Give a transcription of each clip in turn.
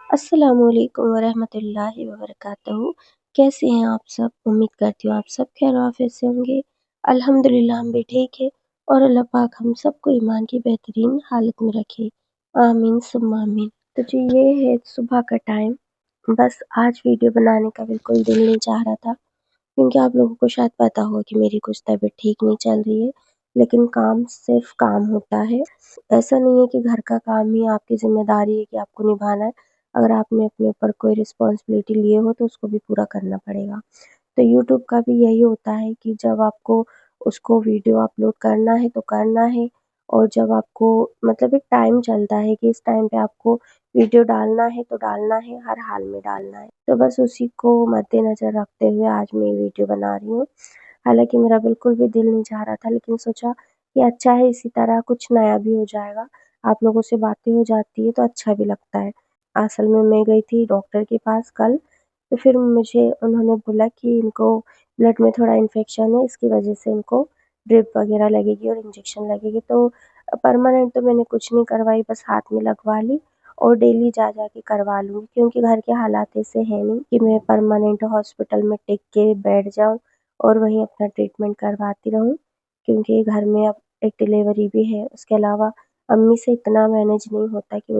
अस्सलामुअलैकुम वरहमतुल्लाहि वबरकातुहू। कैसे हैं आप सब? उम्मीद करती हूँ आप सब खैर आफियत से होंगे। अल्हम्दुलिल्लाह हम भी ठीक है और अल्लाह पाक हम सबको ईमान की बेहतरीन हालत में रखे। आमीन सुम्मा आमीन। तो जी ये है सुबह का टाइम। बस आज वीडियो बनाने का बिल्कुल दिल नहीं चाह रहा था क्योंकि आप लोगों को शायद पता हो कि मेरी कुछ तबीयत ठीक नहीं चल रही है। लेकिन काम सिर्फ काम होता है। ऐसा नहीं है कि घर का काम ही आपकी ज़िम्मेदारी है कि आपको निभाना है। अगर आपने अपने ऊपर कोई रिस्पॉन्सिबिलिटी लिए हो तो उसको भी पूरा करना पड़ेगा। तो यूट्यूब का भी यही होता है कि जब आपको उसको वीडियो अपलोड करना है तो करना है और जब आपको मतलब एक टाइम चलता है कि इस टाइम पे आपको वीडियो डालना है तो डालना है, हर हाल में डालना है। तो बस उसी को मद्देनज़र रखते हुए आज मैं ये वीडियो बना रही हूँ। हालाँकि मेरा बिल्कुल भी दिल नहीं चाह रहा था लेकिन सोचा कि अच्छा है इसी तरह कुछ नया भी हो जाएगा। आप लोगों से बातें हो जाती है तो अच्छा भी लगता है। असल में मैं गई थी डॉक्टर के पास कल, तो फिर मुझे उन्होंने बोला कि इनको ब्लड में थोड़ा इन्फेक्शन है, इसकी वजह से इनको ड्रिप वगैरह लगेगी और इंजेक्शन लगेगी। तो परमानेंट तो मैंने कुछ नहीं करवाई, बस हाथ में लगवा ली और डेली जा के करवा लूँगी क्योंकि घर के हालात ऐसे हैं नहीं कि मैं परमानेंट हॉस्पिटल में टिक के बैठ जाऊँ और वहीं अपना ट्रीटमेंट करवाती रहूँ क्योंकि घर में अब एक डिलीवरी भी है। उसके अलावा अम्मी से इतना मैनेज नहीं होता कि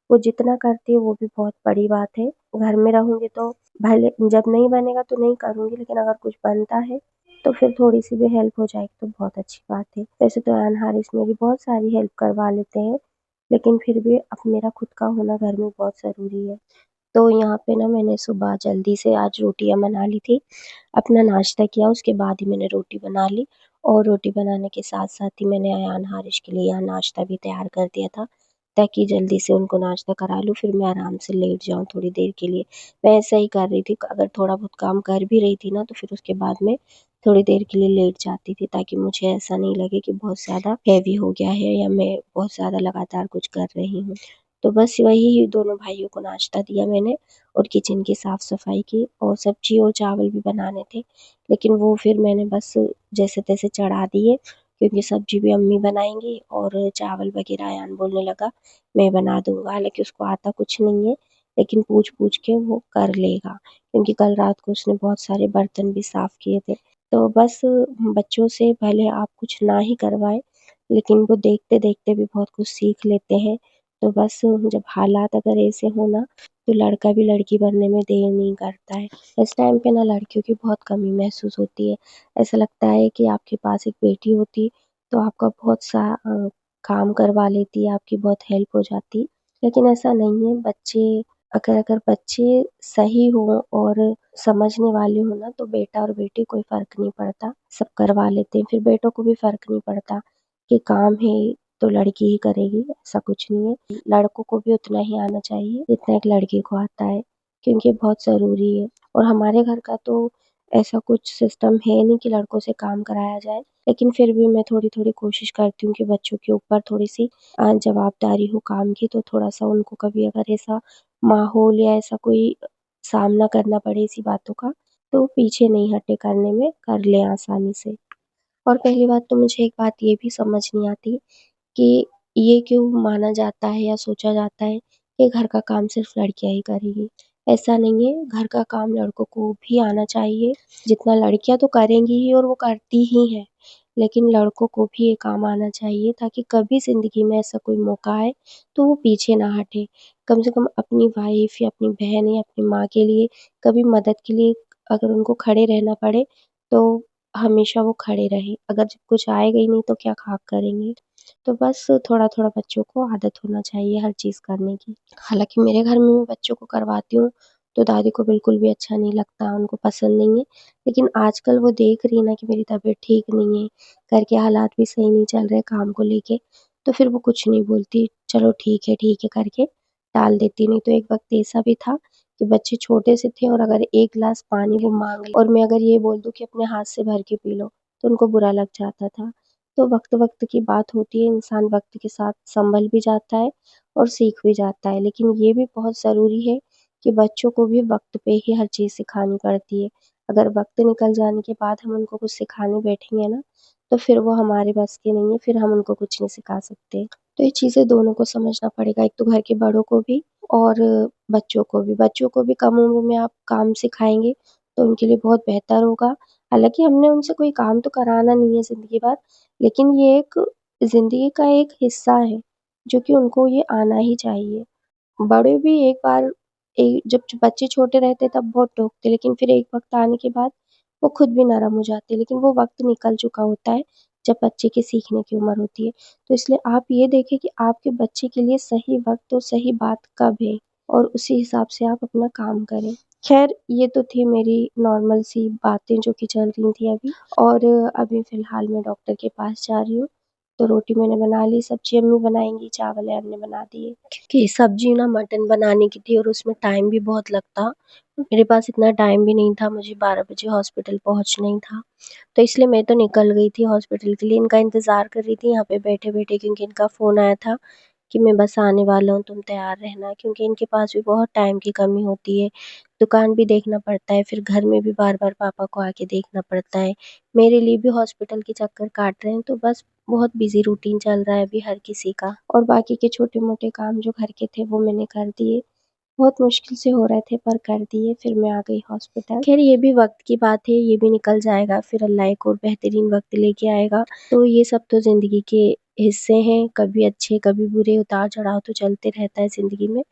वो जितना करती है वो भी बहुत बड़ी बात है। घर में रहूँगी तो भले जब नहीं बनेगा तो नहीं करूँगी लेकिन अगर कुछ बनता है तो फिर थोड़ी-सी भी हेल्प हो जाएगी तो बहुत अच्छी बात है। वैसे तो अयान हारिस मेरी बहुत सारी हेल्प करवा लेते हैं, लेकिन फिर भी अब मेरा खुद का होना घर में बहुत ज़रूरी है। तो यहाँ पे ना मैंने सुबह जल्दी से आज रोटियाँ बना ली थी। अपना नाश्ता किया उसके बाद ही मैंने रोटी बना ली और रोटी बनाने के साथ-साथ ही मैंने अयान हारिस के लिए यहाँ नाश्ता भी तैयार कर दिया था, ताकि जल्दी से उनको नाश्ता करा लूँ फिर मैं आराम से लेट जाऊँ थोड़ी देर के लिए। मैं ऐसा ही कर रही थी, अगर थोड़ा बहुत काम कर भी रही थी ना तो फिर उसके बाद में थोड़ी देर के लिए लेट जाती थी ताकि मुझे ऐसा नहीं लगे कि बहुत ज़्यादा हेवी हो गया है या मैं बहुत ज़्यादा लगातार कुछ कर रही हूँ। तो बस वही दोनों भाइयों को नाश्ता दिया मैंने और किचन की साफ-सफाई की और सब्ज़ी और चावल भी बनाने थे, लेकिन वो फिर मैंने बस जैसे-तैसे चढ़ा दिए क्योंकि सब्ज़ी भी अम्मी बनाएँगी और चावल वगैरह अयान बोलने लगा मैं बना दूँगा। हालाँकि उसको आता कुछ नहीं है, लेकिन पूछ-पूछ के वो कर लेगा क्योंकि कल रात को उसने बहुत सारे बर्तन भी साफ़ किए थे। तो बस बच्चों से भले आप कुछ ना ही करवाएँ, लेकिन वो देखते-देखते भी बहुत कुछ सीख लेते हैं। तो बस जब हालात अगर ऐसे हों ना, तो लड़का भी लड़की बनने में देर नहीं करता है। इस टाइम पे ना लड़कियों की बहुत कमी महसूस होती है। ऐसा लगता है कि आपके पास एक बेटी होती, तो आपका बहुत सा काम करवा लेती, आपकी बहुत हेल्प हो जाती। लेकिन ऐसा नहीं है, अगर बच्चे सही हों और समझने वाले हों ना, तो बेटा और बेटी कोई फ़र्क नहीं पड़ता, सब करवा लेते हैं। फिर बेटों को भी फ़र्क नहीं पड़ता कि काम है तो लड़की ही करेगी, ऐसा कुछ नहीं है। लड़कों को भी उतना ही आना चाहिए जितना एक लड़की को आता है, क्योंकि बहुत ज़रूरी है। और हमारे घर का तो ऐसा कुछ सिस्टम है नहीं कि लड़कों से काम कराया जाए, लेकिन फिर भी मैं थोड़ी-थोड़ी कोशिश करती हूँ कि बच्चों के ऊपर थोड़ी-सी जवाबदारी हो काम की, तो थोड़ा-सा उनको कभी अगर ऐसा माहौल या ऐसा कोई सामना करना पड़े ऐसी बातों का, तो वो पीछे नहीं हटे करने में, कर लें आसानी से। और पहली बात तो मुझे एक बात ये भी समझ नहीं आती कि ये क्यों माना जाता है या सोचा जाता है कि घर का काम सिर्फ लड़कियाँ ही करेगी। ऐसा नहीं है, घर का काम लड़कों को भी आना चाहिए, जितना लड़कियाँ तो करेंगी ही और वो करती ही हैं, लेकिन लड़कों को भी ये काम आना चाहिए ताकि कभी ज़िंदगी में ऐसा कोई मौका आए, तो वो पीछे ना हटें। कम से कम अपनी वाइफ़ या अपनी बहन या अपनी माँ के लिए कभी मदद के लिए अगर उनको खड़े रहना पड़े, तो हमेशा वो खड़े रहें। अगर जब कुछ आएगा ही नहीं तो क्या खाक करेंगे? तो बस थोड़ा-थोड़ा बच्चों को आदत होना चाहिए हर चीज़ करने की। हालाँकि मेरे घर में मैं बच्चों को करवाती हूँ, तो दादी को बिल्कुल भी अच्छा नहीं लगता, उनको पसंद नहीं है। लेकिन आजकल वो देख रही है ना कि मेरी तबीयत ठीक नहीं है, घर के हालात भी सही नहीं चल रहे काम को लेके, तो फिर वो कुछ नहीं बोलती, चलो ठीक है करके टाल देती। नहीं तो एक वक़्त ऐसा भी था कि बच्चे छोटे से थे और अगर 1 ग्लास पानी वो माँग ले और मैं अगर ये बोल दूँ कि अपने हाथ से भर के पी लो, तो उनको बुरा लग जाता था। तो वक़्त-वक़्त की बात होती है, इंसान वक़्त के साथ संभल भी जाता है और सीख भी जाता है। लेकिन ये भी बहुत ज़रूरी है कि बच्चों को भी वक़्त पे ही हर चीज़ सिखानी पड़ती है। अगर वक़्त निकल जाने के बाद हम उनको कुछ सिखाने बैठेंगे ना, तो फिर वो हमारे बस की नहीं है, फिर हम उनको कुछ नहीं सिखा सकते। तो ये चीज़ें दोनों को समझना पड़ेगा, एक तो घर के बड़ों को भी और बच्चों को भी कम उम्र में आप काम सिखाएँगे तो उनके लिए बहुत बेहतर होगा। हालाँकि हमने उनसे कोई काम तो कराना नहीं है ज़िंदगी भर, लेकिन ये एक ज़िंदगी का एक हिस्सा है, जो कि उनको ये आना ही चाहिए। बड़े भी एक बार जब बच्चे छोटे रहते तब बहुत टोकते, लेकिन फिर एक वक़्त आने के बाद वो खुद भी नरम हो जाते, लेकिन वो वक़्त निकल चुका होता है, जब बच्चे की सीखने की उम्र होती है। तो इसलिए आप ये देखें कि आपके बच्चे के लिए सही वक़्त और सही बात कब है और उसी हिसाब से आप अपना काम करें। ख़ैर ये तो थी मेरी नॉर्मल सी बातें जो कि चल रही थी अभी, और अभी फ़िलहाल मैं डॉक्टर के पास जा रही हूँ। तो रोटी मैंने बना ली, सब्ज़ी अम्मी बनाएँगी, चावल अम्मी ने बना दिए। कि सब्ज़ी ना मटन बनाने की थी और उसमें टाइम भी बहुत लगता। मेरे पास इतना टाइम भी नहीं था, मुझे 12 बजे हॉस्पिटल पहुँचना ही था। तो इसलिए मैं तो निकल गई थी हॉस्पिटल के लिए, इनका इंतज़ार कर रही थी यहाँ पे बैठे-बैठे, क्योंकि इनका फ़ोन आया था कि मैं बस आने वाला हूँ, तुम तैयार रहना। क्योंकि इनके पास भी बहुत टाइम की कमी होती है, दुकान भी देखना पड़ता है, फिर घर में भी बार-बार पापा को आके देखना पड़ता है। मेरे लिए भी हॉस्पिटल के चक्कर काट रहे हैं, तो बस बहुत बिज़ी रूटीन चल रहा है अभी हर किसी का। और बाकी के छोटे-मोटे काम जो घर के थे वो मैंने कर दिए। बहुत मुश्किल से हो रहे थे पर कर दिए, फिर मैं आ गई हॉस्पिटल। ख़ैर ये भी वक़्त की बात है, ये भी निकल जाएगा, फिर अल्लाह एक और बेहतरीन वक़्त लेके आएगा। तो ये सब तो ज़िंदगी के हिस्से हैं, कभी अच्छे, कभी बुरे, उतार-चढ़ाव तो चलते रहता है ज़िंदगी में,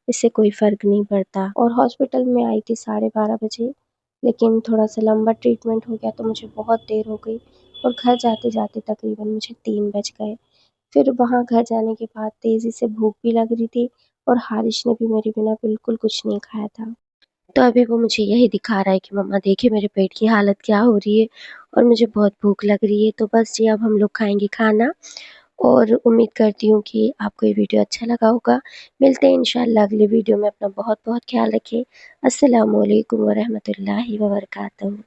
इससे कोई फ़र्क नहीं पड़ता। और हॉस्पिटल में आई थी 12:30 बजे, लेकिन थोड़ा-सा लंबा ट्रीटमेंट हो गया तो मुझे बहुत देर हो गई और घर जाते-जाते तकरीबन मुझे 3 बज गए। फिर वहाँ घर जाने के बाद तेज़ी से भूख भी लग रही थी और हारिश ने भी मेरे बिना बिल्कुल कुछ नहीं खाया था। तो अभी वो मुझे यही दिखा रहा है कि मम्मा देखिए मेरे पेट की हालत क्या हो रही है और मुझे बहुत भूख लग रही है। तो बस जी अब हम लोग खाएँगे खाना, और उम्मीद करती हूँ कि आपको ये वीडियो अच्छा लगा होगा। मिलते हैं इंशाअल्लाह अगली वीडियो में। अपना बहुत-बहुत ख़्याल रखिए। अस्सलामु अलैकुम व रहमतुल्लाहि व बरकातहू।